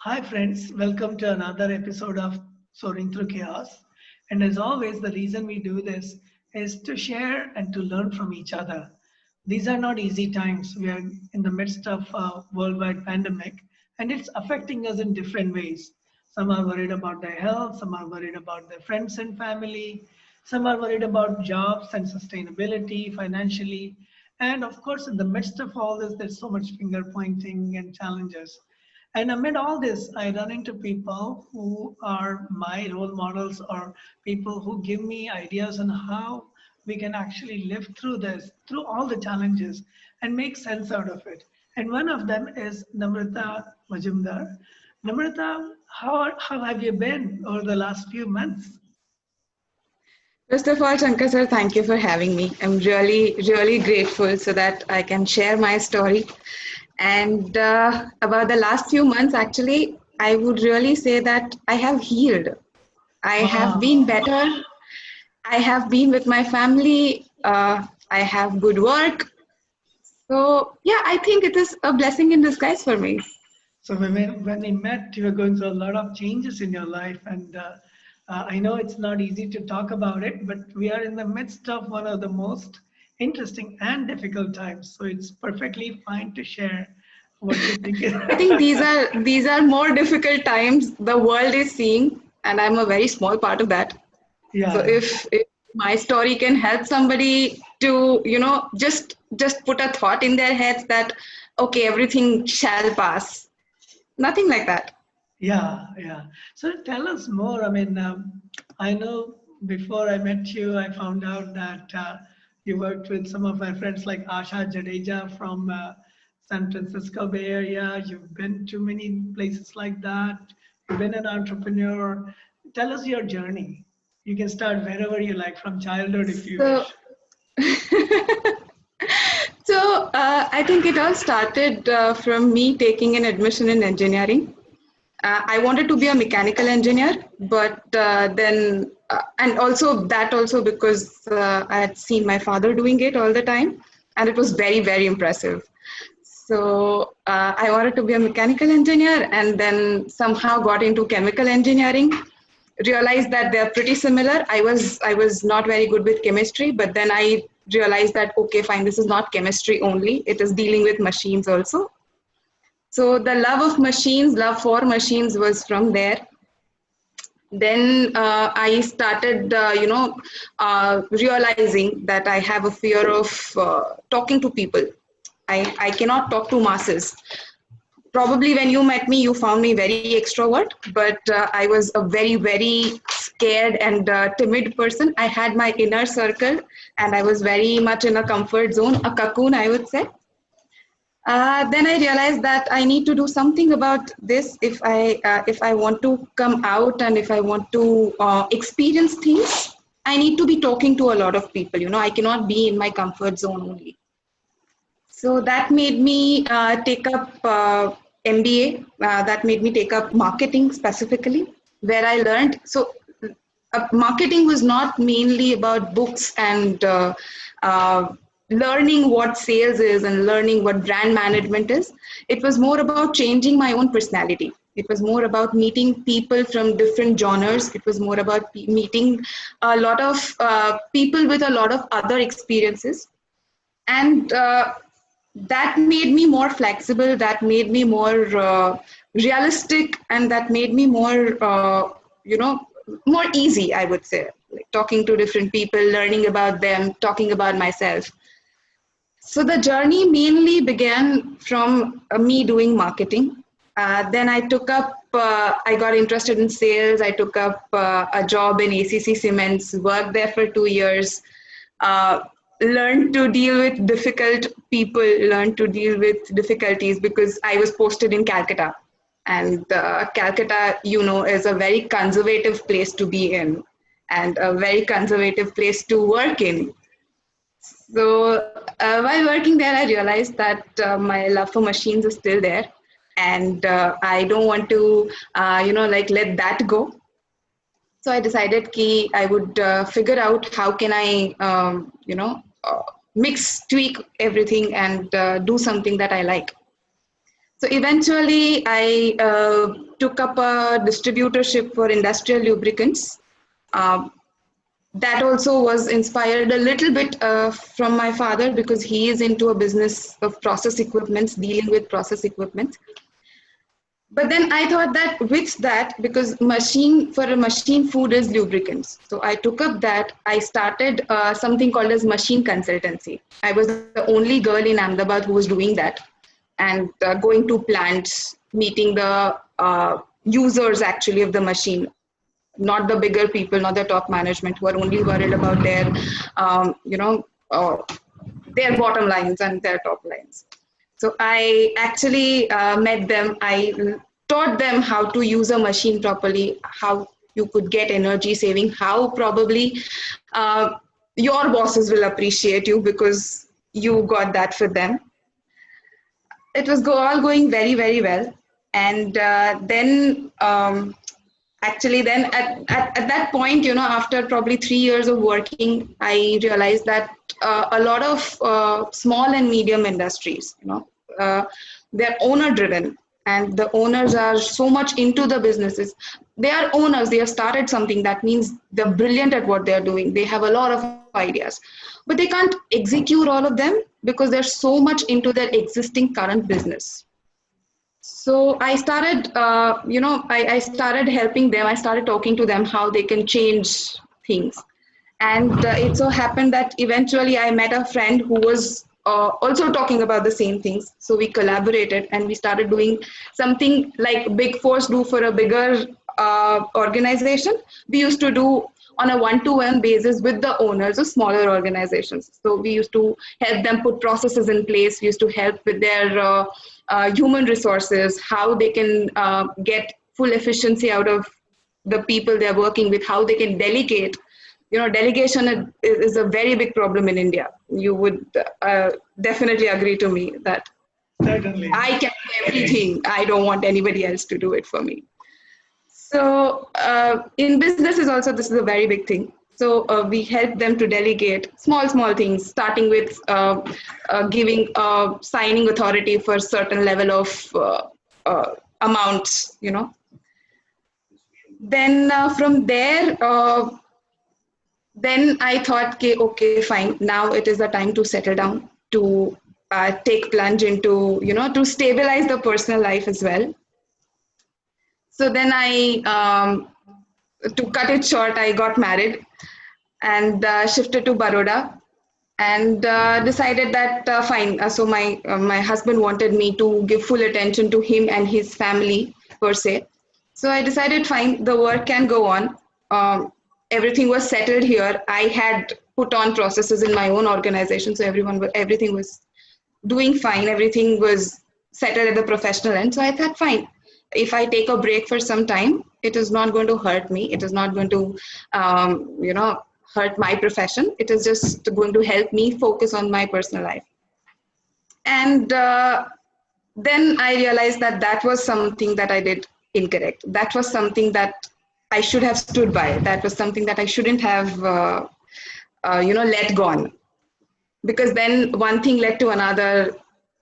Hi, friends. Welcome to another episode of Soaring Through Chaos. And as always, the reason we do this is to share and to learn from each other. These are not easy times. We are in the midst of a worldwide pandemic, and it's affecting us in different ways. Some are worried about their health, some are worried about their friends and family, some are worried about jobs and sustainability financially. And of course, in the midst of all this, there's so much finger pointing and challenges. And amid all this, I run into people who are my role models or people who give me ideas on how we can actually live through this, through all the challenges, and make sense out of it. And one of them is Namrata Majumdar. Namrata, how have you been over the last few months? First of all, Shankar sir, thank you for having me. I'm really grateful so that I can share my story. And about the last few months, actually, I would really say that I have healed. I have been Wow. better. I have been with my family. I have good work. So, yeah, I think it is a blessing in disguise for me. So when we met, you were going through a lot of changes in your life, and I know it's not easy to talk about it, but we are in the midst of one of the most interesting and difficult times. So it's perfectly fine to share what you think. I think these are more difficult times the world is seeing, and I'm a very small part of that. So Yeah, if my story can help somebody to just put a thought in their heads that okay, everything shall pass, nothing like that. yeah. So tell us more. I mean, I know before I met you, I found out that you worked with some of my friends like Asha Jadeja from San Francisco Bay Area. You've been to many places like that. You've been an entrepreneur. Tell us your journey. You can start wherever you like, from childhood if you So wish. I think it all started from me taking an admission in engineering. I wanted to be a mechanical engineer, but and also because I had seen my father doing it all the time, and it was very impressive. So I wanted to be a mechanical engineer, and then somehow got into chemical engineering. Realized that they're pretty similar. I was not very good with chemistry, but then I realized that okay, fine, this is not chemistry only. It is dealing with machines also. So the love of machines, love for machines was from there. Then I started, realizing that I have a fear of talking to people. I cannot talk to masses. Probably when you met me, you found me very extrovert, but I was a very scared and timid person. I had my inner circle, and I was very much in a comfort zone, a cocoon, I would say. Then I realized that I need to do something about this if I want to come out and if I want to experience things. I need to be talking to a lot of people. I cannot be in my comfort zone only. So that made me take up MBA. That made me take up marketing specifically, where I learned. So marketing was not mainly about books and learning what sales is and learning what brand management is. It was more about changing my own personality. It was more about meeting people from different genres. It was more about meeting a lot of people with a lot of other experiences. And that made me more flexible, that made me more realistic, and that made me more you know more easy, I would say, like talking to different people, learning about them, talking about myself. So the journey mainly began from me doing marketing. Then I got interested in sales. I took up a job in ACC Cements, worked there for 2 years, uh, learned to deal with difficult people, learned to deal with difficulties because I was posted in Calcutta. And Calcutta, is a very conservative place to be in and a very conservative place to work in. So while working there, I realized that my love for machines is still there, and I don't want to, like let that go. So I decided ki I would figure out how can I, mix, tweak everything, and do something that I like. So eventually I took up a distributorship for industrial lubricants. Uh, that also was inspired a little bit from my father, because he is into a business of process equipments, dealing with process equipment. But then I thought that with that, because for a machine food is lubricants. So I took up that. I started something called as machine consultancy. I was the only girl in Ahmedabad who was doing that, and going to plants, meeting the users actually of the machine, not the bigger people, not the top management who are only worried about their, their bottom lines and their top lines. So I actually met them. I taught them how to use a machine properly, how you could get energy saving, how probably your bosses will appreciate you because you got that for them. It was all going very, very well. And then actually then at that point, after probably 3 years of working, I realized that a lot of small and medium industries, they're owner driven, and the owners are so much into the businesses. They are owners, they have started something. That means they're brilliant at what they're doing, they have a lot of ideas, but they can't execute all of them because they're so much into their existing current business. So I started, I started helping them. I started talking to them how they can change things. And it so happened that eventually I met a friend who was also talking about the same things. So we collaborated and we started doing something like Big Fours do for a bigger organization. We used to do on a one-to-one basis with the owners of smaller organizations. So we used to help them put processes in place. We used to help with their human resources, how they can get full efficiency out of the people they're working with, how they can delegate. Delegation is a very big problem in India. You would definitely agree to me that Certainly. I can do everything. I don't want anybody else to do it for me. So in businesses also, this is a very big thing. So we help them to delegate small things, starting with giving signing authority for certain level of amounts, Then from there, then I thought, okay, fine. Now it is the time to settle down, to take plunge into, to stabilize the personal life as well. So then to cut it short, I got married and shifted to Baroda, and decided that fine. So my husband wanted me to give full attention to him and his family per se. So I decided, fine, the work can go on. Everything was settled here. I had put on processes in my own organization, so everything was doing fine. Everything was settled at the professional end. So I thought, fine, if I take a break for some time, it is not going to hurt me. It is not going to, hurt my profession. It is just going to help me focus on my personal life. And then I realized that was something that I did incorrect. That was something that I should have stood by. That was something that I shouldn't have, let go on. Because then one thing led to another.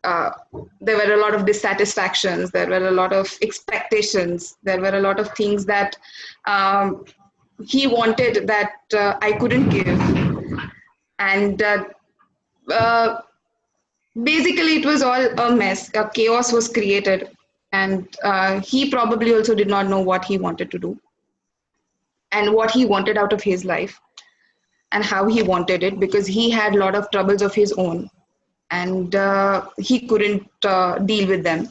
There were a lot of dissatisfactions. There were a lot of expectations. There were a lot of things that he wanted that I couldn't give. And basically it was all a mess. A chaos was created. And he probably also did not know what he wanted to do and what he wanted out of his life and how he wanted it, because he had a lot of troubles of his own. And he couldn't deal with them.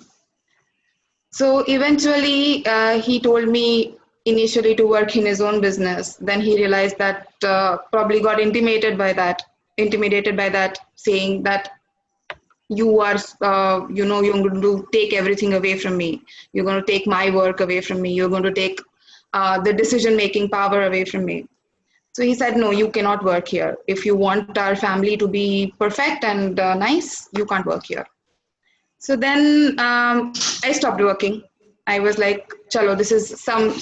So eventually he told me initially to work in his own business. Then he realized that probably got intimidated by that, saying that you are, you're going to take everything away from me. You're going to take my work away from me. You're going to take the decision-making power away from me. So he said, no, you cannot work here. If you want our family to be perfect and nice, you can't work here. So then I stopped working. I was like, chalo, this is some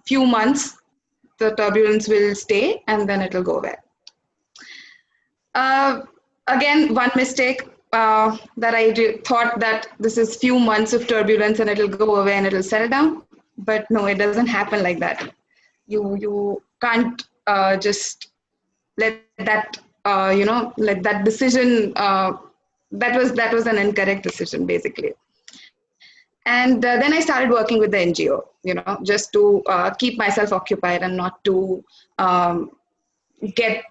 few months, the turbulence will stay and then it'll go away. Again, one mistake. that thought that this is few months of turbulence and it'll go away and it'll settle down. But no, it doesn't happen like that. You can't just let that let that decision. That was an incorrect decision basically. And then I started working with the NGO, just to keep myself occupied and not to get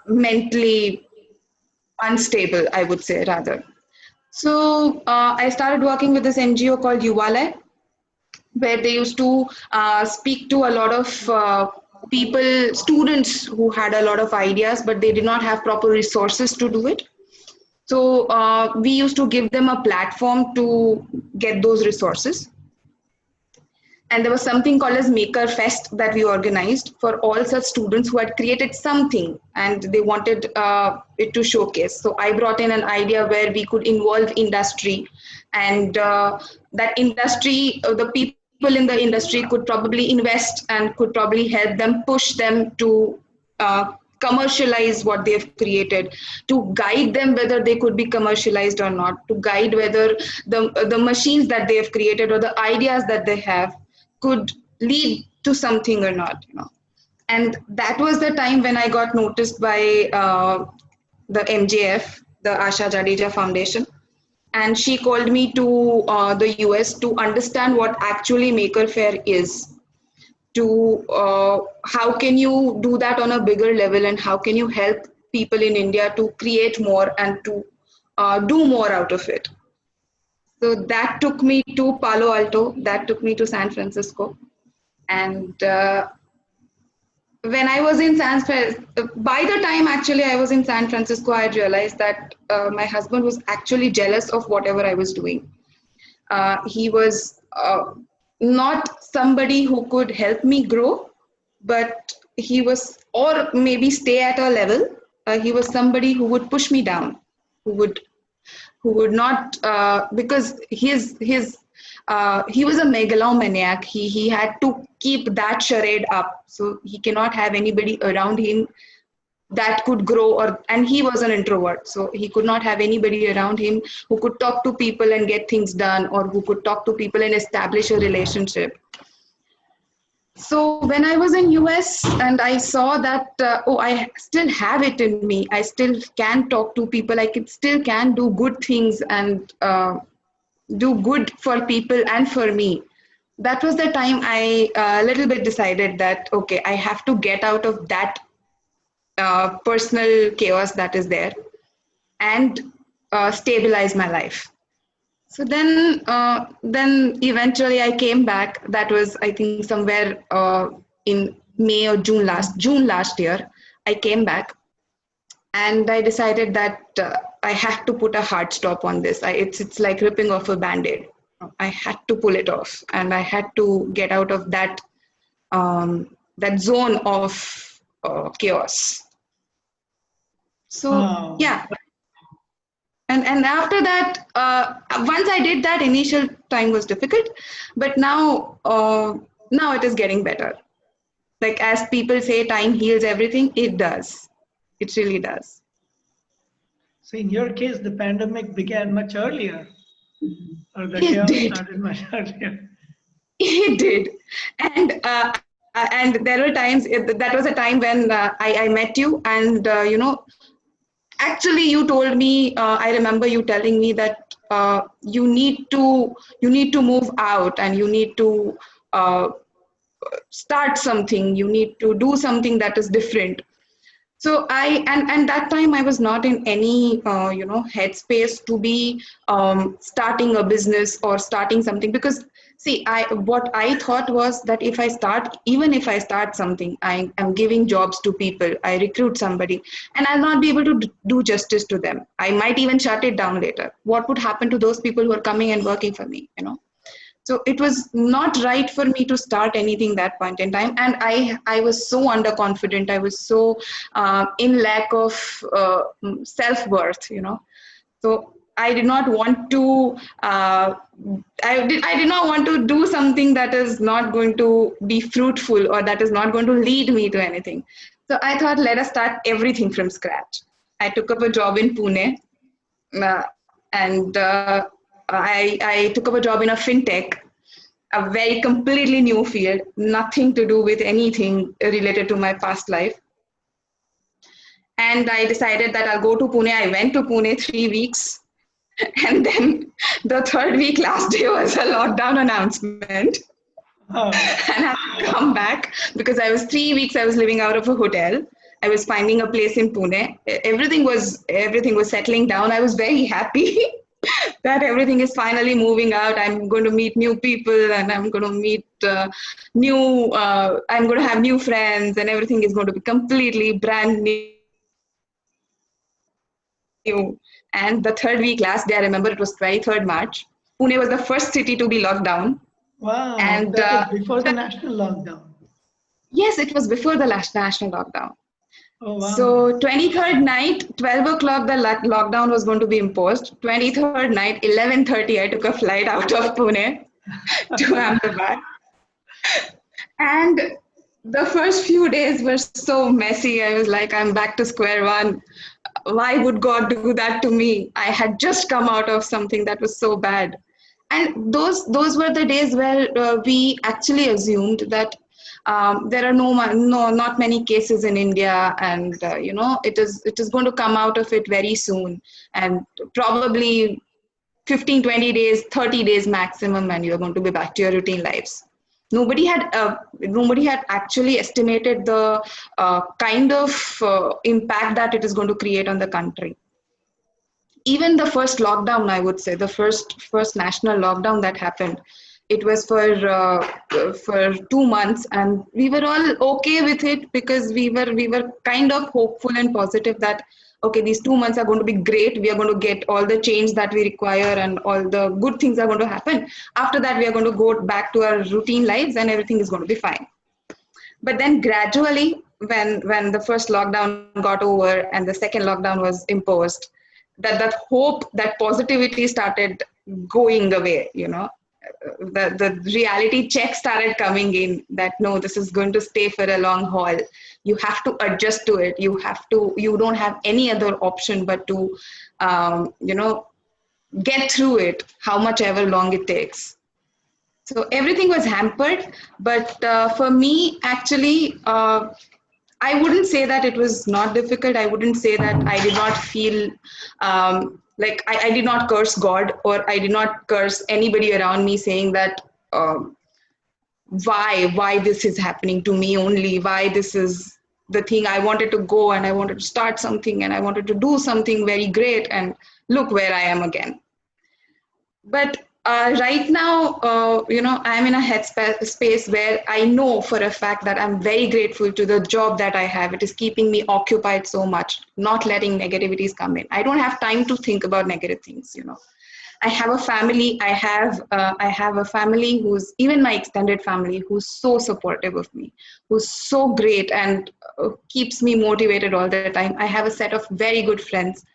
mentally unstable, I would say rather. So I started working with this NGO called Yuvalai, where they used to speak to a lot of people, students who had a lot of ideas, but they did not have proper resources to do it. So we used to give them a platform to get those resources. And there was something called as Maker Fest that we organized for all such students who had created something and they wanted it to showcase. So I brought in an idea where we could involve industry, and that industry, the people in the industry could probably invest and could probably help them, push them to commercialize what they've created, to guide them whether they could be commercialized or not, to guide whether the machines that they have created or the ideas that they have could lead to something or not. And that was the time when I got noticed by the MJF, the Asha Jadeja Foundation. And she called me to the US to understand what actually Maker Faire is, to how can you do that on a bigger level, and how can you help people in India to create more and to do more out of it. So that took me to Palo Alto, that took me to San Francisco. And when I was in by the time actually I was in San Francisco, I realized that my husband was actually jealous of whatever I was doing. He was not somebody who could help me grow, but he was, or maybe stay at a level. He was somebody who would push me down, who would not, because he was a megalomaniac. He had to keep that charade up. So he cannot have anybody around him that could grow, and he was an introvert. So he could not have anybody around him who could talk to people and get things done, or who could talk to people and establish a relationship. So when I was in US and I saw that, I still have it in me. I still can talk to people. I still can do good things and do good for people and for me. That was the time I a little bit decided that, okay, I have to get out of that personal chaos that is there and stabilize my life. So then eventually I came back. That was, I think, somewhere in May or June last year. I came back and I decided that I had to put a hard stop on this. It's like ripping off a Band-Aid. I had to pull it off, and I had to get out of that that zone of chaos. So wow. Yeah. And after that, once I did that, initial time was difficult, but now it is getting better. Like, as people say, time heals everything. It does. It really does. So in your case, the pandemic began much earlier, or the chaos started much earlier. It did, and there were times. That was a time when I met you, and actually, you told me. I remember you telling me that you need to move out, and you need to start something. You need to do something that is different. So and that time I was not in any headspace to be starting a business or starting something, because see, what I thought was that if I start something, I am giving jobs to people, I recruit somebody, and I'll not be able to do justice to them. I might even shut it down later. What would happen to those people who are coming and working for me, So it was not right for me to start anything that point in time. And I was so underconfident. I was so in lack of self-worth, So I did not want to, I did not want to do something that is not going to be fruitful, or that is not going to lead me to anything. So I thought, let us start everything from scratch. I took up a job in Pune. uh, and I took up a job in a fintech, a very completely new field, nothing to do with anything related to my past life. And I decided that I'll go to Pune. I went to Pune 3 weeks. And then the third week, last day, was a lockdown announcement. Oh, And I had to come back because I was 3 weeks, I was living out of a hotel. I was finding a place in Pune. Everything was settling down. I was very happy that everything is finally moving out. I'm going to meet new people, and I'm going to meet I'm going to have new friends, and everything is going to be completely brand new. And the third week, last day, I remember it was 23rd March. Pune was the first city to be locked down. wow. And That was before the national lockdown. yes, it was before the last national lockdown. Oh, wow. So 23rd night, 12 o'clock, the lockdown was going to be imposed. 23rd night, 11:30, I took a flight out of Pune to Ahmedabad. And the first few days were so messy. I was like, I'm back to square one. Why would God do that to me? I had just come out of something that was so bad. And those were the days where we actually assumed that there are not many cases in India, and it is going to come out of it very soon, and probably 15, 20 days, 30 days maximum, and you're going to be back to your routine lives. Nobody had actually estimated the kind of impact that it is going to create on the country. Even the first lockdown, I would say, the first national lockdown that happened, it was for 2 months, and we were all okay with it because we were kind of hopeful and positive that okay, these 2 months are going to be great. We are going to get all the change that we require, and all the good things are going to happen. After that, we are going to go back to our routine lives, and everything is going to be fine. But then gradually, when the first lockdown got over and the second lockdown was imposed, that hope, that positivity started going away. The reality check started coming in that no, this is going to stay for a long haul. You have to adjust to it. You don't have any other option but to get through it, how much ever long it takes. So everything was hampered, but for me, actually, I wouldn't say that it was not difficult. I wouldn't say that I did not feel like I did not curse God, or I did not curse anybody around me saying that why this is happening to me only, why this is the thing. I wanted to go and I wanted to start something and I wanted to do something very great, and look where I am again. But right now, I'm in a headspace where I know for a fact that I'm very grateful to the job that I have. It is keeping me occupied so much, not letting negativities come in. I don't have time to think about negative things. I have a family. I have a family who's, even my extended family, who's so supportive of me, who's so great and keeps me motivated all the time. I have a set of very good friends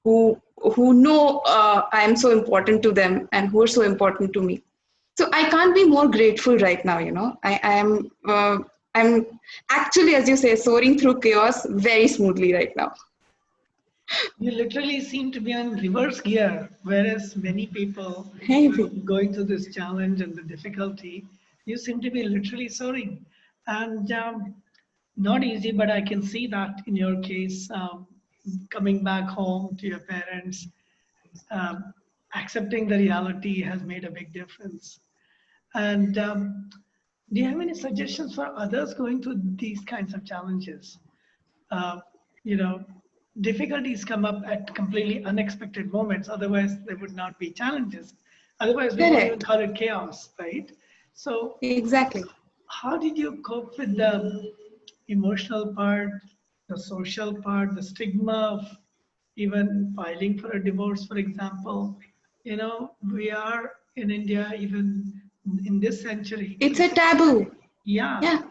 who know I am so important to them and who are so important to me. So I can't be more grateful right now. I'm actually, as you say, soaring through chaos very smoothly right now. You literally seem to be on reverse gear, whereas many people going through this challenge and the difficulty, you seem to be literally soaring. And not easy, but I can see that in your case, coming back home to your parents, accepting the reality has made a big difference. And do you have any suggestions for others going through these kinds of challenges? Uh, you know, difficulties come up at completely unexpected moments. Otherwise, there would not be challenges. Otherwise, we won't even call it chaos, right? So, exactly. how did you cope with the emotional part, the social part, the stigma of even filing for a divorce, for example? We are in India, even in this century. It's a taboo. Yeah.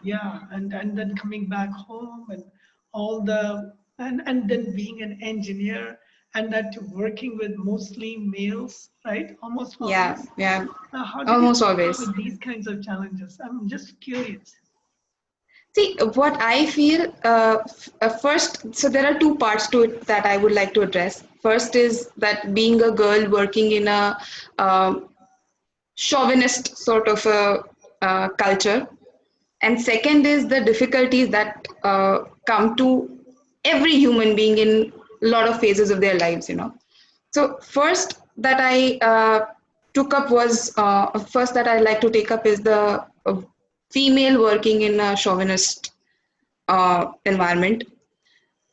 And then coming back home and all the, and then being an engineer, and that working with mostly males, right? Almost always. Yeah. How did Almost you deal always. with these kinds of challenges? I'm just curious. See, what I feel first, so there are two parts to it that I would like to address. First is that being a girl working in a chauvinist sort of a culture, and second is the difficulties that come to every human being in a lot of phases of their lives, you know. So first that I took up was first that I like to take up is the female working in a chauvinist environment.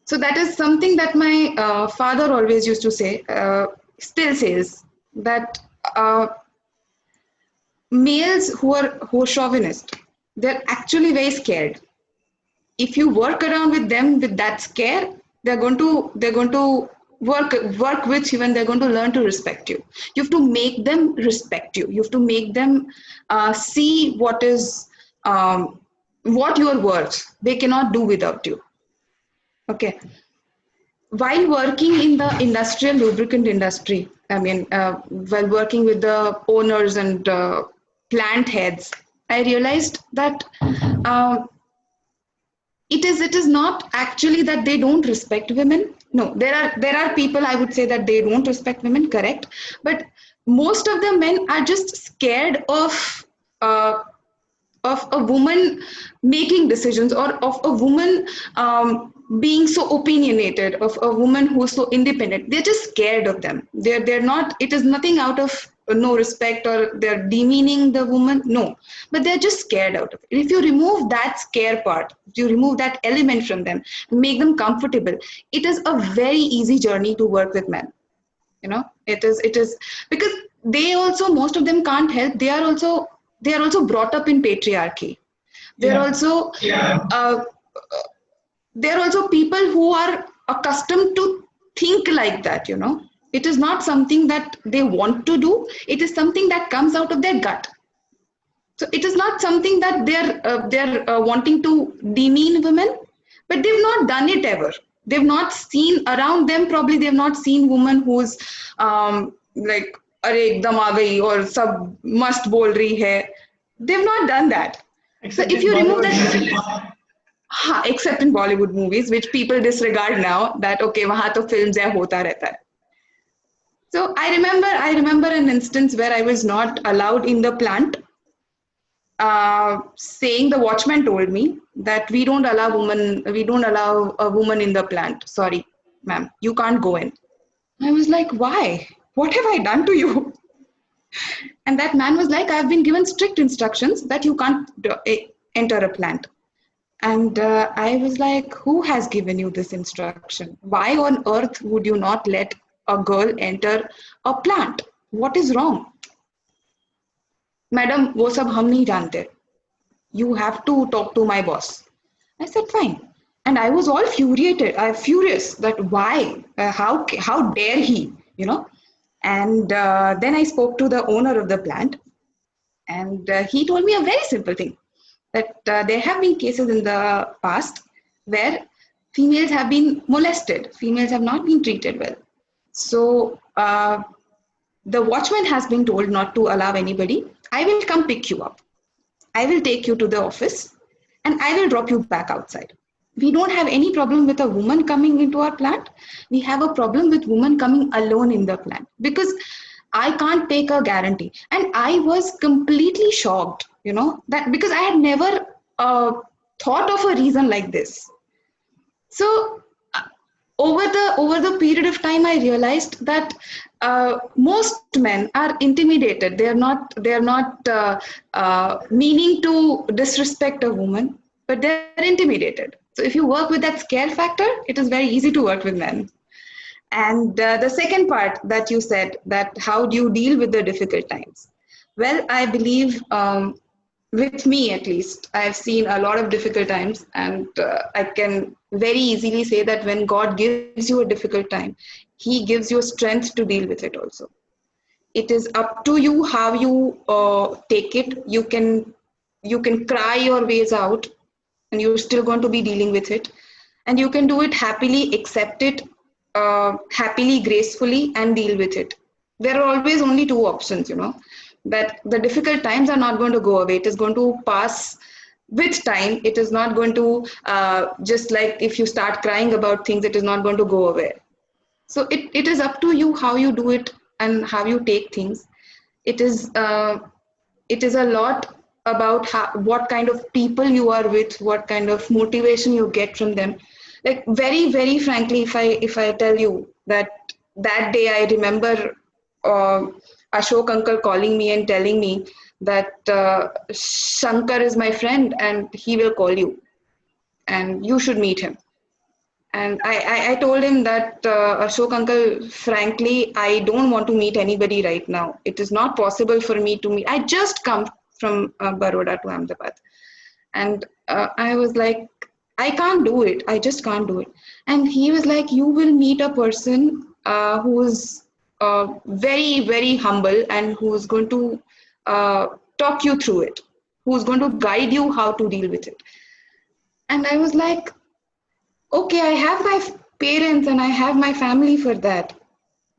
So that is something that my father always used to say, still says, that males who are chauvinist, they're actually very scared. If you work around with them with that scare, they're going to work with you, and they're going to learn to respect you. You have to make them respect you. You have to make them see what your worth. They cannot do without you. Okay. While working in the industrial lubricant industry, I mean, while working with the owners and plant heads, I realized that it is not actually that they don't respect women. No, there are people, I would say, that they don't respect women, correct, but most of the men are just scared uh, of a woman making decisions, or of a woman being so opinionated, of a woman who's so independent. They're just scared of them. They're not, it is nothing out of no respect or they're demeaning the woman, no, but they're just scared out of it. If you remove that scare part, if you remove that element from them, make them comfortable, it is a very easy journey to work with men. You know, it is because they also, most of them can't help, they are also brought up in patriarchy. They're Yeah. also they're also people who are accustomed to think like that, you know. It is not something that they want to do, it is something that comes out of their gut. So it is not something that they're wanting to demean women, but they've not done it ever. They've not seen around them, probably they've not seen women who's like अरे एकदम आ गई और सब मस्त बोल रही है. They've not done that. So Except if in you remove Bollywood that, movies. except in Bollywood movies, which people disregard now, that okay, वहाँ तो films है, होता रहता है. So I remember an instance where I was not allowed in the plant, saying the watchman told me that we don't allow a woman in the plant. Sorry, ma'am, you can't go in. I was like, why? What have I done to you? And that man was like, I've been given strict instructions that you can't enter a plant. And I was like, who has given you this instruction? Why on earth would you not let a girl enter a plant? What is wrong? Madam, वो सब हम नहीं जानते. You have to talk to my boss. I said, fine. And I was all furious that why, how dare he, you know? And then I spoke to the owner of the plant, and he told me a very simple thing, that there have been cases in the past where females have been molested, females have not been treated well. So the watchman has been told not to allow anybody. I will come pick you up. I will take you to the office and I will drop you back outside. We don't have any problem with a woman coming into our plant. We have a problem with women coming alone in the plant because I can't take a guarantee. And I was completely shocked, you know, that because I had never thought of a reason like this. So over the period of time, I realized that most men are intimidated. They are not meaning to disrespect a woman, but they're intimidated. So if you work with that scare factor, it is very easy to work with men. And the second part that you said, that how do you deal with the difficult times? Well, I believe with me at least, I've seen a lot of difficult times, and I can very easily say that when God gives you a difficult time, He gives you strength to deal with it also. It is up to you how you take it. You can cry your ways out, and you're still going to be dealing with it. And you can do it happily, accept it happily, gracefully, and deal with it. There are always only two options, you know, that the difficult times are not going to go away. It is going to pass with time. It is not going to, just like if you start crying about things, it is not going to go away. So it is up to you how you do it and how you take things. It is a lot about what kind of people you are with, what kind of motivation you get from them. Like very, very frankly, if I tell you that that day I remember uh, Ashok uncle calling me and telling me that Shankar is my friend and he will call you and you should meet him. And I told him that, Ashok uncle, frankly, I don't want to meet anybody right now. It is not possible for me to meet. I just come from Baroda to Ahmedabad. And I was like, I can't do it. I just can't do it. And he was like, you will meet a person who is very, very humble and who is going to talk you through it, who's going to guide you how to deal with it. And I was like, okay, I have my parents and I have my family for that.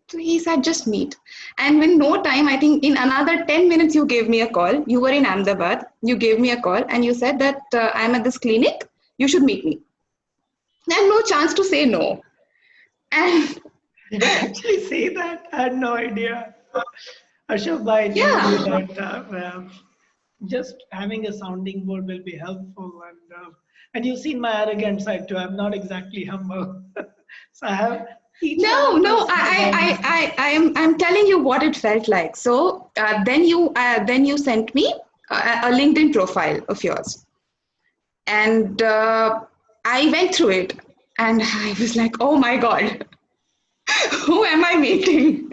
So he said, just meet. And in no time, I think in another 10 minutes, you gave me a call. You were in Ahmedabad. You gave me a call and you said that I'm at this clinic. You should meet me. I had no chance to say no. And You actually say that? I had no idea. Ashok Bhai knew yeah, that just having a sounding board will be helpful. And you've seen my arrogant side too. I'm not exactly humble. So I have each one no, of no, us has our I'm telling you what it felt like. So then you sent me a LinkedIn profile of yours. And I went through it and I was like, oh my God, who am I meeting?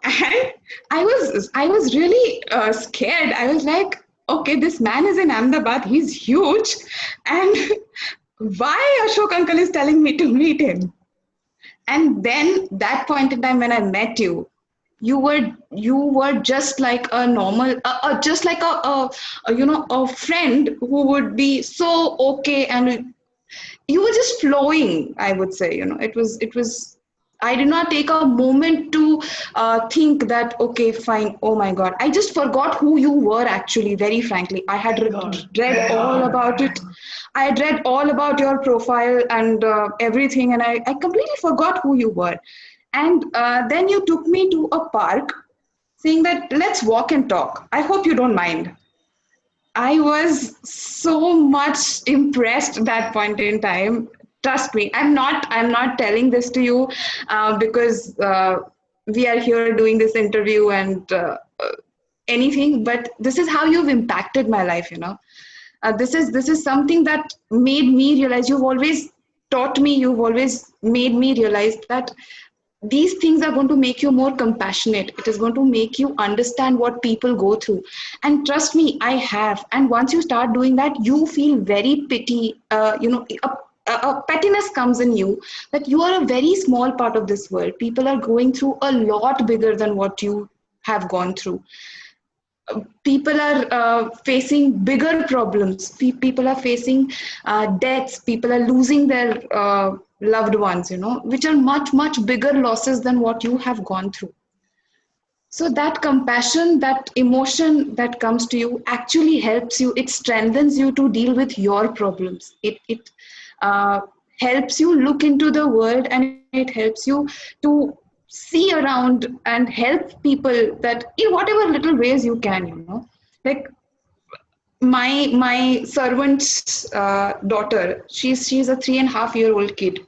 And I was really scared. I was like, okay, this man is in Ahmedabad. He's huge, and why Ashok uncle is telling me to meet him? And then that point in time when I met you, you were just like a normal, just like a friend who would be so okay, and you were just flowing. I would say, it was I did not take a moment to think that, okay, fine, oh my God. I just forgot who you were actually, very frankly. I had thank God. read all about it. I had read all about your profile and everything, and I completely forgot who you were. And then you took me to a park saying that, let's walk and talk. I hope you don't mind. I was so much impressed that point in time. Trust me, I'm not telling this to you because we are here doing this interview and anything, but this is how you've impacted my life. This is something that made me realize. You've always taught me. You've always made me realize that these things are going to make you more compassionate. It is going to make you understand what people go through. And trust me, I have. And once you start doing that, you feel very pity. A pettiness comes in you that you are a very small part of this world. People are going through a lot bigger than what you have gone through. People are facing bigger problems. People are facing deaths. People are losing their loved ones, which are much, much bigger losses than what you have gone through. So that compassion, that emotion that comes to you actually helps you. It strengthens you to deal with your problems. It uh, helps you look into the world, and it helps you to see around and help people that in whatever little ways you can. Like my servant's daughter, she's a 3.5-year-old kid.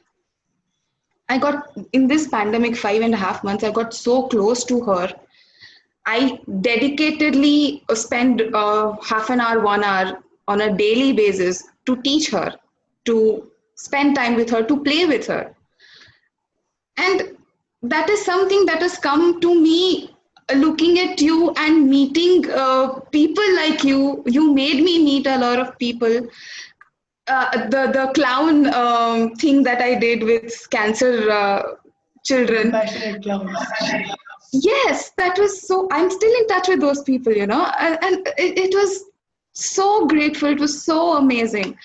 I got, in this pandemic 5.5 months, I got so close to her. I dedicatedly spend half an hour, 1 hour on a daily basis to teach her, to spend time with her, to play with her. And that is something that has come to me looking at you and meeting people like you. You made me meet a lot of people. The clown thing that I did with cancer children. Compassionate clowns. Yes, that was so. I'm still in touch with those people, and it was so grateful. It was so amazing.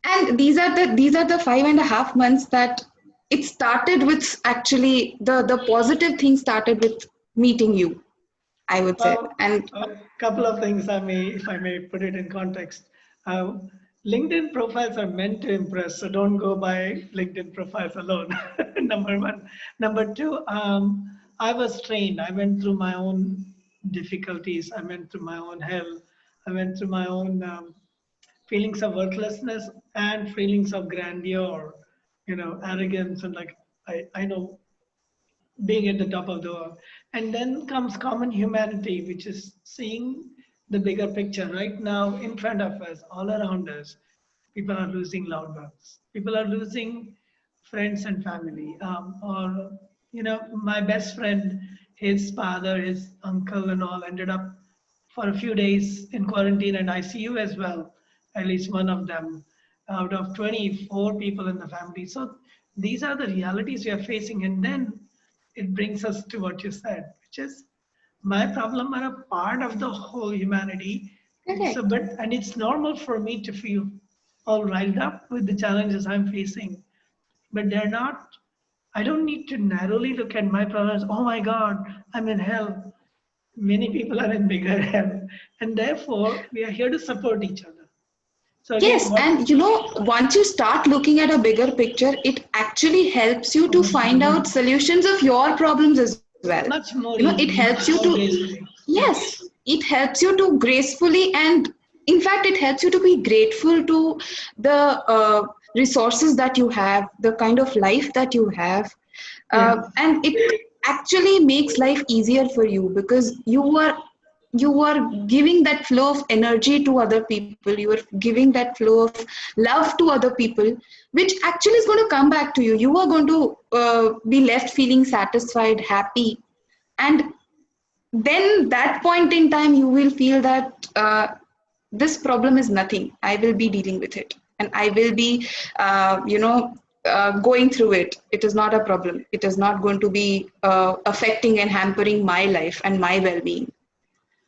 And these are the 5.5 months that it started with. Actually, the positive thing started with meeting you, I would say. Well, And a couple of things if I may put it in context. Uh, LinkedIn profiles are meant to impress, so don't go by LinkedIn profiles alone. Number one. Number two, I was trained. I went through my own difficulties. I went through my own hell. I went through my own feelings of worthlessness and feelings of grandeur, arrogance, and like I know being at the top of the world. And then comes common humanity, which is seeing the bigger picture right now in front of us, all around us. People are losing loved ones. People are losing friends and family. My best friend, his father, his uncle, and all ended up for a few days in quarantine and ICU as well, at least one of them out of 24 people in the family. So these are the realities we are facing. And then it brings us to what you said, which is my problem are a part of the whole humanity. So, Correct. and it's normal for me to feel all riled up with the challenges I'm facing, but they're not. I don't need to narrowly look at my problems. Oh my God, I'm in hell. Many people are in bigger hell, and therefore we are here to support each other. So again, Yes, what and once you start looking at a bigger picture, it actually helps you to find out solutions of your problems as well. much more It easily, helps much you more to, gracefully. Yeah. yes, it helps you to gracefully, and in fact, it helps you to be grateful to the resources that you have, the kind of life that you have. Yeah. And it actually makes life easier for you because you are giving that flow of energy to other people, you are giving that flow of love to other people, which actually is going to come back to you. You are going to be left feeling satisfied, happy, and then that point in time you will feel that this problem is nothing. I will be dealing with it, and I will be going through it. It is not a problem. It is not going to be affecting and hampering my life and my well-being.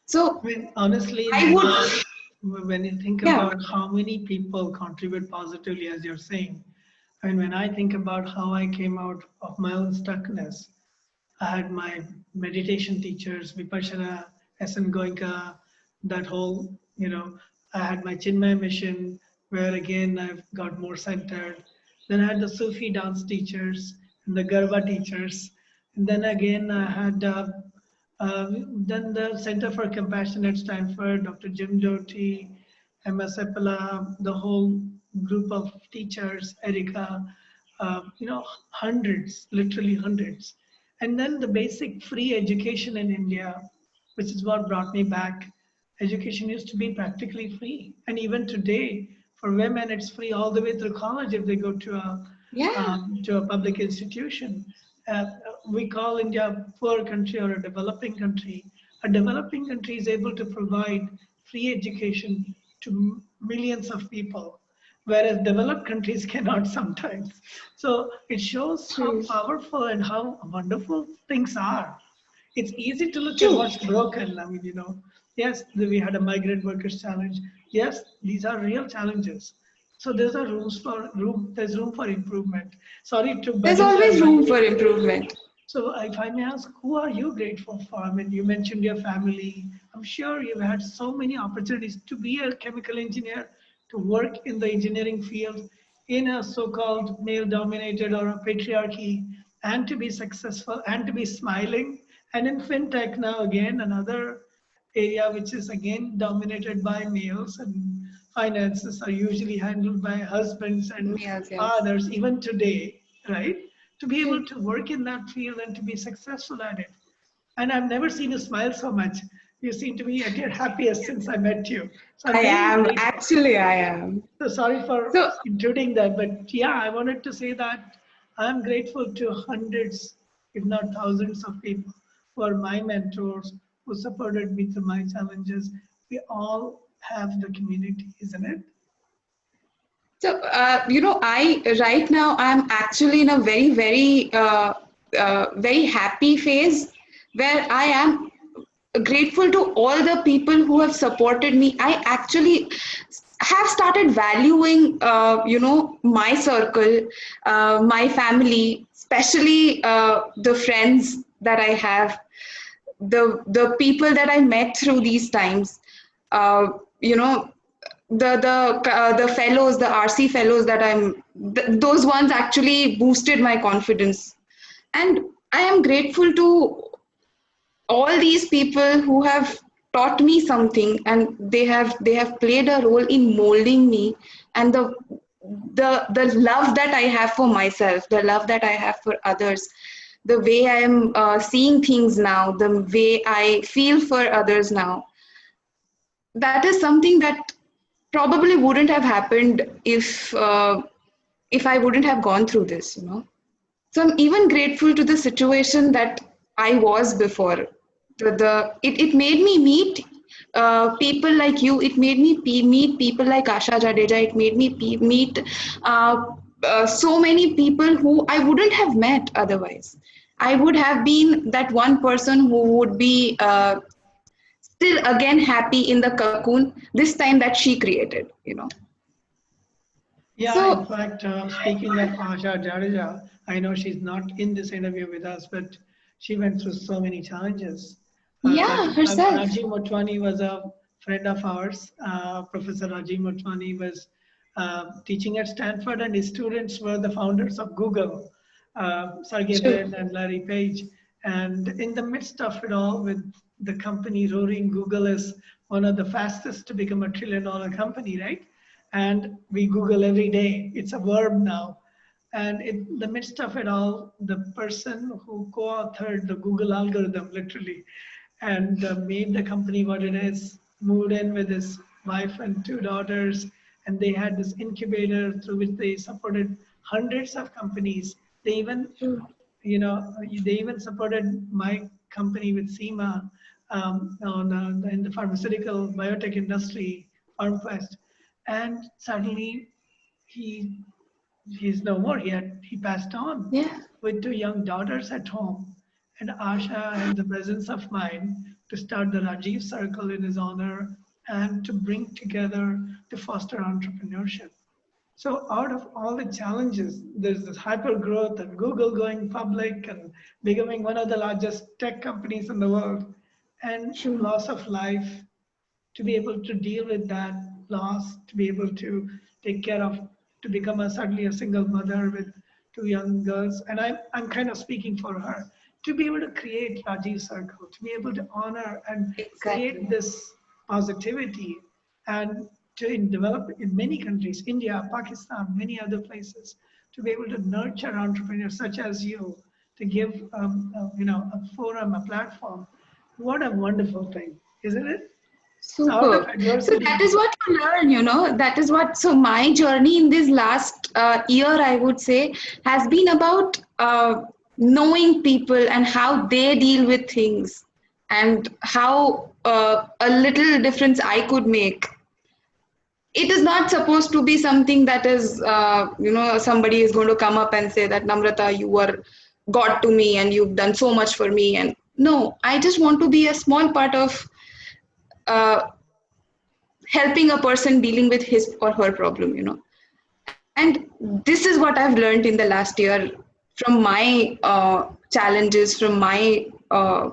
So I mean, honestly, I would, when you think yeah, about how many people contribute positively, as you're saying, I mean, when I think about how I came out of my own stuckness, I had my meditation teachers, Vipassana, SN Goenka, that whole, I had my Chinmay mission, where again I've got more centered. Then I had the Sufi dance teachers and the Garba teachers. And then again I had then the Center for Compassion at Stanford, Dr. Jim Doty, MS Epala, the whole group of teachers, Erica, hundreds, literally hundreds. And then the basic free education in India, which is what brought me back. Education used to be practically free. And even today, for women, it's free all the way through college if they go yeah, to a public institution. We call India a poor country or a developing country. A developing country is able to provide free education to millions of people, whereas developed countries cannot sometimes. So it shows how true, powerful and how wonderful things are. It's easy to look at true. what's broken. I mean, yes, we had a migrant workers challenge. Yes, these are real challenges. So there's room for improvement. Sorry to There's bundle always them. room for improvement. So if I may ask, who are you grateful for? I mean, you mentioned your family. I'm sure you've had so many opportunities to be a chemical engineer, to work in the engineering field in a so-called male-dominated or a patriarchy, and to be successful and to be smiling. And in fintech now, again, another area which is again dominated by males, and finances are usually handled by husbands and Yes, yes. fathers, even today, right? To be able True. to work in that field and to be successful at it. And I've never seen you smile so much. You seem to be at your happiest since I met you. So I'm I really am. grateful. Actually, I am. So sorry for So, intruding that, but yeah, I wanted to say that I'm grateful to hundreds, if not thousands of people who are my mentors, who supported me through my challenges. We all have the community, isn't it? I right now I'm actually in a very, very, very happy phase where I am grateful to all the people who have supported me. I actually have started valuing, my circle, my family, especially the friends that I have, the people that I met through these times. Uh, you know, the fellows, the RC fellows that those ones actually boosted my confidence. And I am grateful to all these people who have taught me something, and they have played a role in molding me. And the love that I have for myself, the love that I have for others, the way I am seeing things now, the way I feel for others now, that is something that probably wouldn't have happened if I wouldn't have gone through this, So I'm even grateful to the situation that I was before. It made me meet people like you. It made me meet people like Asha Jadeja. It made me meet so many people who I wouldn't have met otherwise. I would have been that one person who would be still again happy in the cocoon this time that she created. Yeah, in So fact, speaking of Asha Jadeja, I know she's not in this interview with us, but she went through so many challenges. yeah, herself. Rajiv Motwani was a friend of ours. Professor Rajiv Motwani was teaching at Stanford, and his students were the founders of Google, Sergey True. Brin and Larry Page. And in the midst of it all, with the company roaring, Google is one of the fastest to become a $1 trillion company, right? And we Google every day. It's a verb now. And in the midst of it all, the person who co-authored the Google algorithm, literally, and made the company what it is, moved in with his wife and 2 daughters, and they had this incubator through which they supported hundreds of companies. They even, True. they even supported my company with SEMA in the pharmaceutical biotech industry, FarmQuest. And suddenly he he's no more. He passed on Yeah. with 2 young daughters at home. And Asha had the presence of mind to start the Rajiv Circle in his honor and to bring together to foster entrepreneurship. So out of all the challenges, there's this hyper growth and Google going public and becoming one of the largest tech companies in the world, and True. loss of life, to be able to deal with that loss, to be able to take care of, to become suddenly a single mother with 2 young girls. And I'm kind of speaking for her, to be able to create Rajiv Circle, to be able to honor and create Exactly. this positivity, and to develop in many countries, India, Pakistan, many other places, to be able to nurture entrepreneurs such as you, to give a forum, a platform. What a wonderful thing, isn't it? So out of Super. So that adversity, is what you learn. That is what, so my journey in this last year, I would say, has been about knowing people and how they deal with things, and how a little difference I could make. It is not supposed to be something that is, somebody is going to come up and say that, Namrata, you were God to me and you've done so much for me. And no, I just want to be a small part of uh, helping a person dealing with his or her problem. And this is what I've learned in the last year from my challenges, from my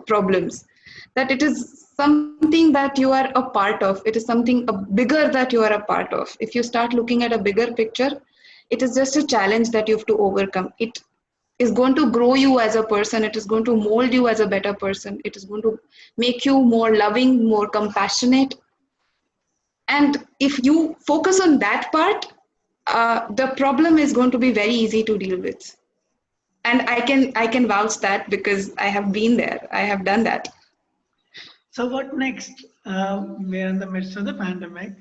problems, that it is something that you are a part of. It is something a bigger that you are a part of. If you start looking at a bigger picture, it is just a challenge that you have to overcome. It is going to grow you as a person. It is going to mold you as a better person. It is going to make you more loving, more compassionate. And if you focus on that part, the problem is going to be very easy to deal with. And I can vouch that because I have been there. I have done that. so what next? We're in the midst of the pandemic.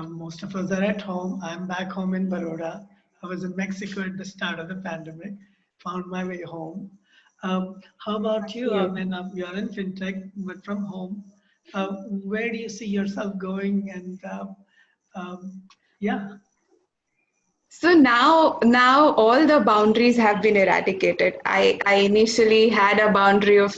Most of us are at home. I'm back home in Baroda. I was in Mexico at the start of the pandemic, found my way home. How about you? I You. mean, you're in fintech, but from home. Where do you see yourself going? And yeah, So now all the boundaries have been eradicated. I initially had a boundary of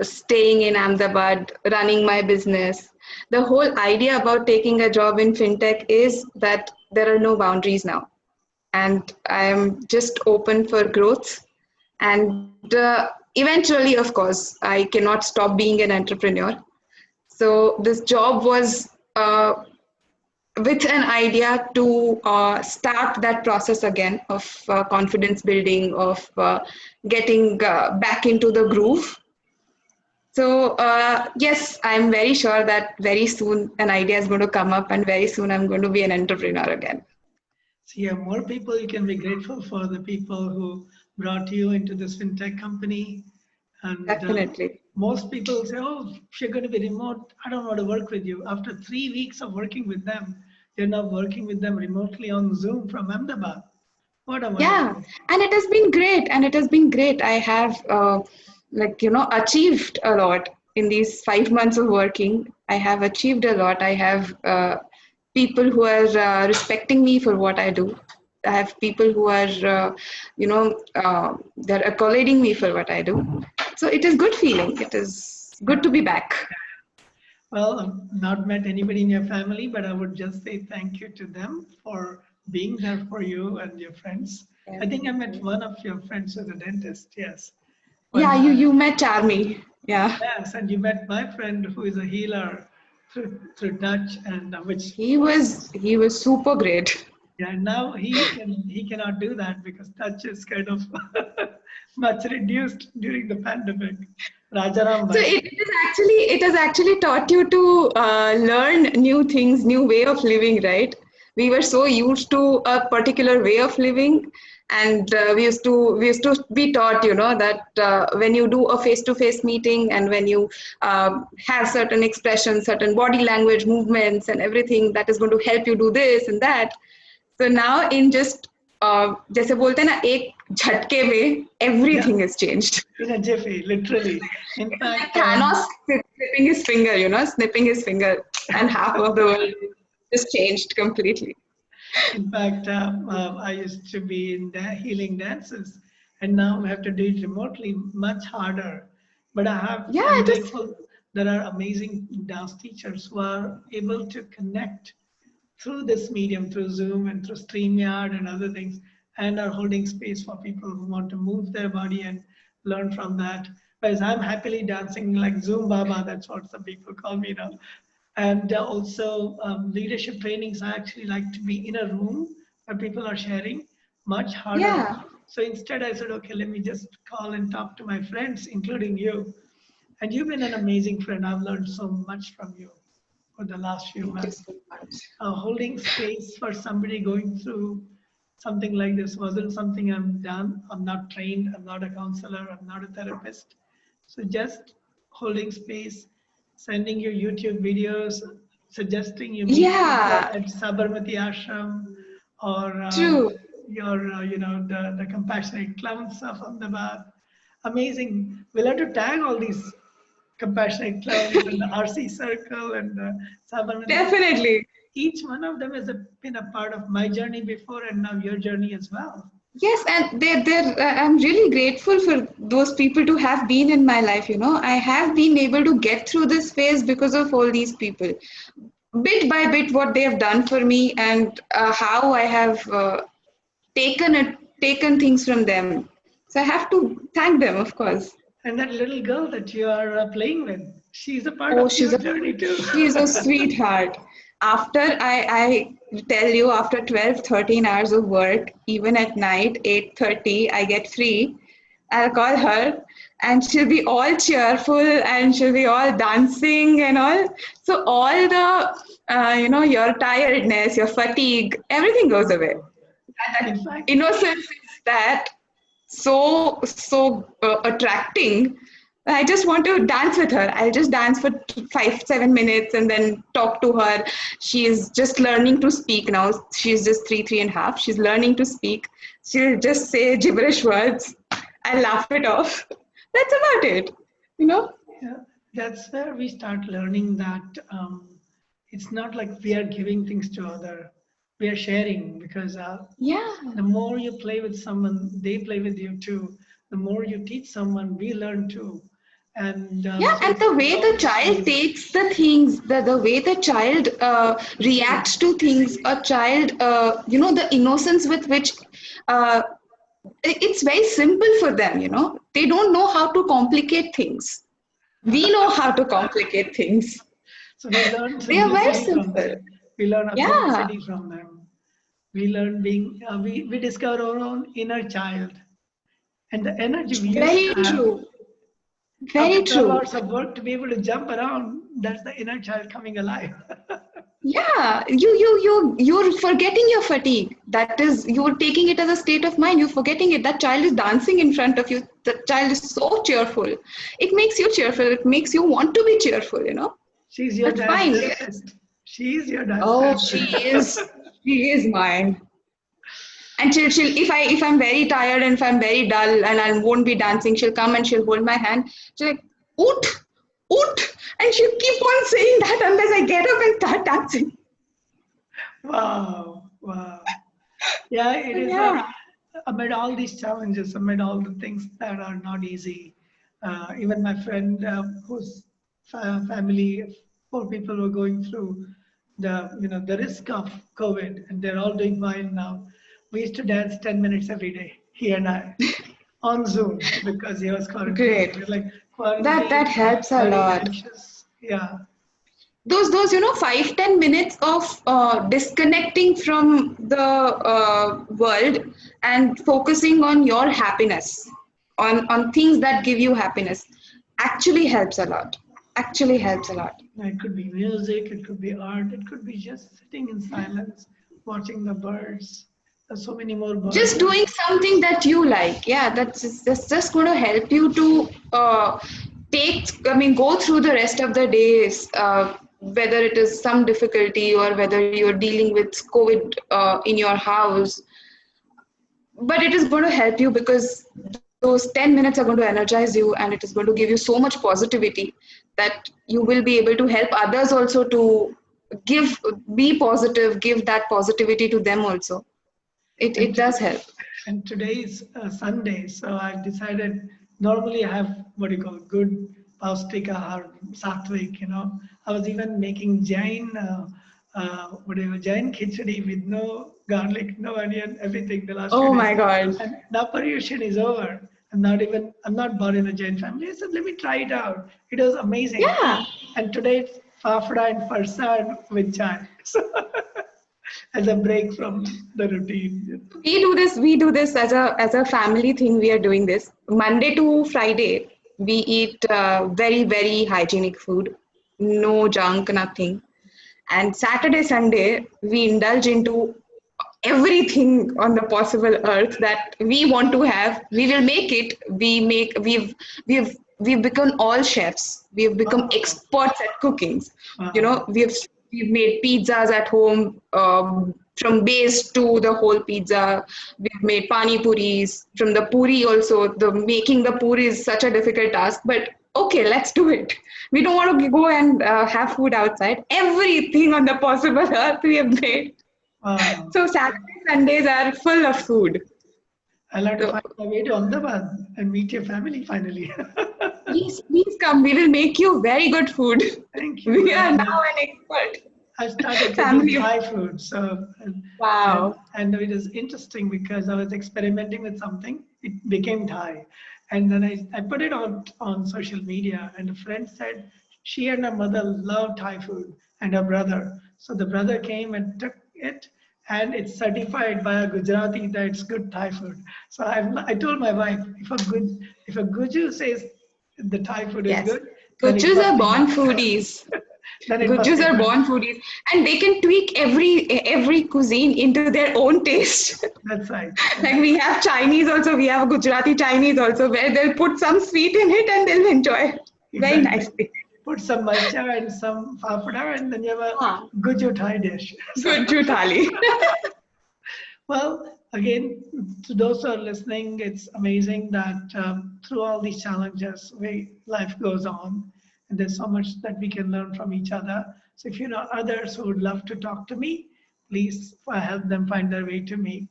staying in Ahmedabad, running my business. The whole idea about taking a job in fintech is that there are no boundaries now, and I am just open for growth. And eventually, of course, I cannot stop being an entrepreneur. So this job was with an idea to start that process again of confidence building, of getting back into the groove. So yes, I'm very sure that very soon an idea is going to come up, and very soon I'm going to be an entrepreneur again. So yeah, more people, you can be grateful for the people who brought you into this fintech company. And Definitely. most people say, oh, if you're going to be remote, I don't want to work with you. After 3 weeks of working with them, they're now working with them remotely on Zoom from Ahmedabad. What a Yeah, wonderful. and it has been great, and it has been great. I have achieved a lot in these 5 months of working. I have achieved a lot. I have people who are respecting me for what I do. I have people who are they're accolading me for what I do. So it is good feeling. It is good Yeah. to be back. Well, I've not met anybody in your family, but I would just say thank you to them for being there for you and your friends. Yeah, I think I met one of your friends who's a dentist. Yes. yeah, When you met Charmy. Yeah. yes, and you met my friend who is a healer through touch, and which He was super great. yeah, now he cannot do that because touch is kind of much reduced during the pandemic. Rajaram So Bhai. it has actually taught you to learn new things, new way of living, right? We were so used to a particular way of living, and we used to be taught, that when you do a face-to-face meeting, and when you have certain expressions, certain body language movements, and everything that is going to help you do this and that. So now in just जैसे बोलते हैं ना एक झटके में Yeah, everything is changed. in a jiffy, literally. In It's like fact, Thanos snipping his finger, snipping his finger, and half of the world just changed completely. in fact, I used to be in healing dances, and now I have to do it remotely, much harder. But Yeah, I'm it is. grateful there are amazing dance teachers who are able to connect through this medium, through Zoom and through StreamYard and other things, and are holding space for people who want to move their body and learn from that. Whereas I'm happily dancing like Zoom Baba, that's what some people call me now. And also leadership trainings, I actually like to be in a room where people are sharing, much harder. Yeah, So instead I said, okay, let me just call and talk to my friends, including you. And you've been an amazing friend. I've learned so much from you for the last few thank you months. so much. Holding space for somebody going through something like this wasn't something I'm done. I'm not trained. I'm not a counselor. I'm not a therapist. So just holding space, sending you YouTube videos, suggesting you meet people Yeah, at Sabarmati Ashram or true. your, the compassionate clowns of Ahmedabad. Amazing. We'll have to tag all these compassionate clowns and the RC Circle and the Sabarmati. Definitely. Each one of them has been a part of my journey before and now your journey as well. Yes, and I'm really grateful for those people to have been in my life. I have been able to get through this phase because of all these people. Bit by bit, what they have done for me, and how I have taken things from them. So I have to thank them, of course. And that little girl that you are playing with, she's a part Oh, of your journey too. she's a sweetheart. After I tell you, after 12, 13 hours of work, even at night, 8:30, I get free. I'll call her, and she'll be all cheerful, and she'll be all dancing and all. So all the, your tiredness, your fatigue, everything goes away. That In fact, innocence is that so attracting. I just want to dance with her. I'll just dance for 5, 7 minutes and then talk to her. She is just learning to speak now. She's just three and a half. She's learning to speak. She'll just say gibberish words. I laugh it off. That's about it. You know? yeah, that's where we start learning that it's not like we are giving things to other. We are sharing because Yeah. the more you play with someone, they play with you too. The more you teach someone, we learn too. And Yeah, so and it's the way the always child amazing. takes the things, the way the child reacts to things, a child, the innocence with which uh, it's very simple for them, They don't know how to complicate things. We know how to complicate things. So they learn They are very simplicity from simple. them. We learn Yeah, authenticity from them. We learn being, we discover our own inner child. And the energy we used very to have true. after Very 12 true. hours of work to be able to jump around, that's the inner child coming alive. Yeah, you're forgetting your fatigue. That is, you're taking it as a state of mind. You're forgetting it. That child is dancing in front of you. The child is so cheerful. It makes you cheerful. It makes you want to be cheerful, you know. She's your That's dance fine. therapist. She's your dance Oh, therapist. she is mine. And she'll if I'm very tired and if I'm very dull and I won't be dancing, she'll come and she'll hold my hand. She's like, oot, oot. And she'll keep on saying that unless I get up and start dancing. Wow, wow. Yeah, it is Yeah. amid all these challenges, amid all the things that are not easy. Even my friend, whose family, 4 people were going through the risk of COVID, and they're all doing fine now. We used to dance 10 minutes every day, he and I, on Zoom because he was quarantined. Great. We're like That quarantine, helps a very lot. anxious. Yeah, Those 5-10 minutes of disconnecting from the world and focusing on your happiness, on things that give you happiness, actually helps a lot. Actually helps a lot. it could be music, it could be art, it could be just sitting in silence, watching the birds. There's so many more birds. Just doing something that you like, yeah, that's just going to help you to go through the rest of the days, whether it is some difficulty or whether you're dealing with COVID in your house. But it is going to help you because those 10 minutes are going to energize you and it is going to give you so much positivity that you will be able to help others also to give be positive, give that positivity to them also. It And does help. and today is Sunday, so I've decided. Normally, I have what you call good paustika or sattvic. I was even making Jain, whatever Jain khichdi with no garlic, no onion, everything the last few Oh days. my God. And now Paryushan is over. I'm not born in a Jain family. I said, let me try it out. It was amazing. Yeah, And today it's fafda and farsan with chai. So as a break from the routine. we do this as a family thing. We are doing this Monday to Friday. We eat very very hygienic food, no junk, nothing. And Saturday Sunday we indulge into everything on the possible earth that we want to have. We will make it. We've become all chefs. We've become Wow. experts at cooking. Wow. We've made pizzas at home, from base to the whole pizza. We've made pani puris. From the puri also, the making the puri is such a difficult task, but okay, let's do it. We don't want to go and have food outside. Everything on the possible earth we have made. Wow. So Saturday, Sundays are full of food. I'll have to So find my way to Ahmedabad and meet your family finally. please, please come. We will make you very good food. Thank you. We are And now an I started expert cooking family. Thai food. So, Wow. and it is interesting because I was experimenting with something. It became Thai. And then I put it on social media, and a friend said she and her mother love Thai food and her brother. So the brother came and took it, and it's certified by a Gujarati that it's good Thai food. So I told my wife, if a Guju says the Thai food is Yes. good, then it Gujus must are be born good. foodies. Then it must Gujus be are good. born foodies, and they can tweak every cuisine into their own taste. That's right. Like we have Chinese also, we have Gujarati Chinese also, where they'll put some sweet in it and they'll enjoy it very Exactly. nicely. Put some marcha and some fafda, and then you have a Ah, Guju Thai dish. So, Guju thali. well, again, to those who are listening, it's amazing that through all these challenges, life goes on, and there's so much that we can learn from each other. So, if you know others who would love to talk to me, please help them find their way to me.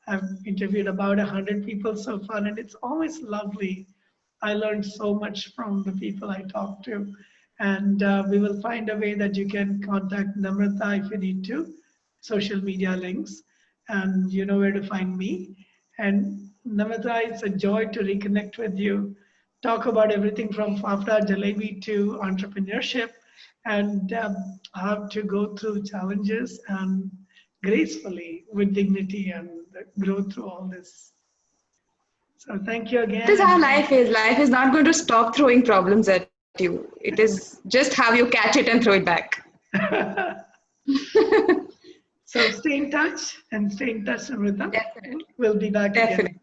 I've interviewed about 100 people so far, and it's always lovely. I learned so much from the people I talk to. And we will find a way that you can contact Namrata if you need to, social media links, and you know where to find me. And Namrata, it's a joy to reconnect with you, talk about everything from Fafda Jalebi to entrepreneurship. and have to go through challenges and gracefully with dignity and grow through all this. So thank you again. This is how life is. Life is not going to stop throwing problems at you. It is just how you catch it and throw it back. So stay in touch, Amrita. Definitely. We'll be back Definitely. again.